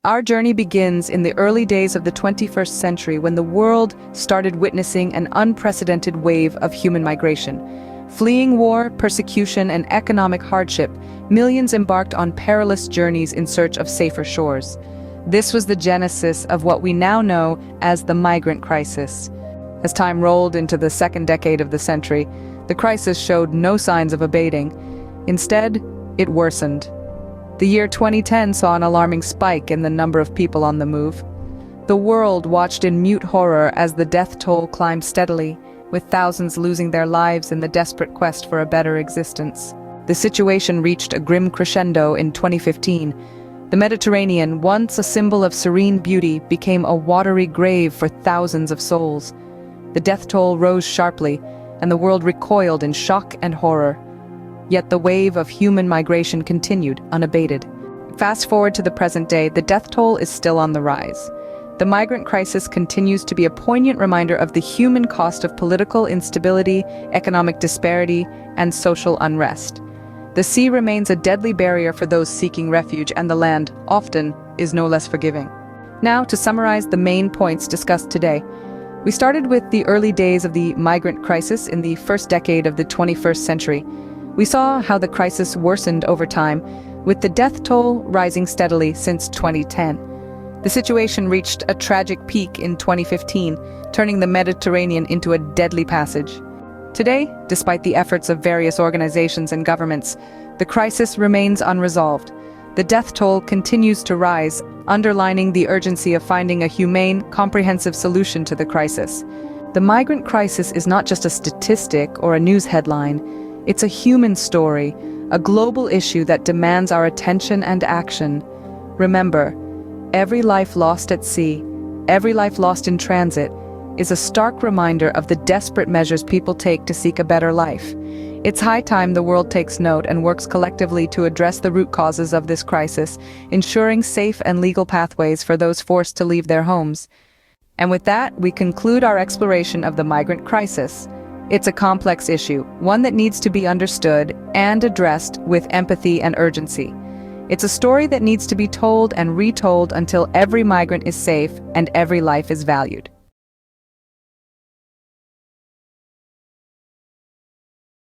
Our journey begins in the early days of the 21st century when the world started witnessing an unprecedented wave of human migration. Fleeing war, persecution, and economic hardship, millions embarked on perilous journeys in search of safer shores. This was the genesis of what we now know as the migrant crisis. As time rolled into the second decade of the century, the crisis showed no signs of abating. Instead, it worsened. The year 2010 saw an alarming spike in the number of people on the move. The world watched in mute horror as the death toll climbed steadily, with thousands losing their lives in the desperate quest for a better existence. The situation reached a grim crescendo in 2015. The Mediterranean, once a symbol of serene beauty, became a watery grave for thousands of souls. The death toll rose sharply, and the world recoiled in shock and horror. Yet the wave of human migration continued, unabated. Fast forward to the present day, the death toll is still on the rise. The migrant crisis continues to be a poignant reminder of the human cost of political instability, economic disparity, and social unrest. The sea remains a deadly barrier for those seeking refuge, and the land, often, is no less forgiving. Now, to summarize the main points discussed today, we started with the early days of the migrant crisis in the first decade of the 21st century. We saw how the crisis worsened over time, with the death toll rising steadily since 2010. The situation reached a tragic peak in 2015, turning the Mediterranean into a deadly passage. Today, despite the efforts of various organizations and governments, the crisis remains unresolved. The death toll continues to rise, underlining the urgency of finding a humane, comprehensive solution to the crisis. The migrant crisis is not just a statistic or a news headline. It's a human story, a global issue that demands our attention and action. Remember, every life lost at sea, every life lost in transit, is a stark reminder of the desperate measures people take to seek a better life. It's high time the world takes note and works collectively to address the root causes of this crisis, ensuring safe and legal pathways for those forced to leave their homes. And with that, we conclude our exploration of the migrant crisis. It's a complex issue, one that needs to be understood and addressed with empathy and urgency. It's a story that needs to be told and retold until every migrant is safe and every life is valued.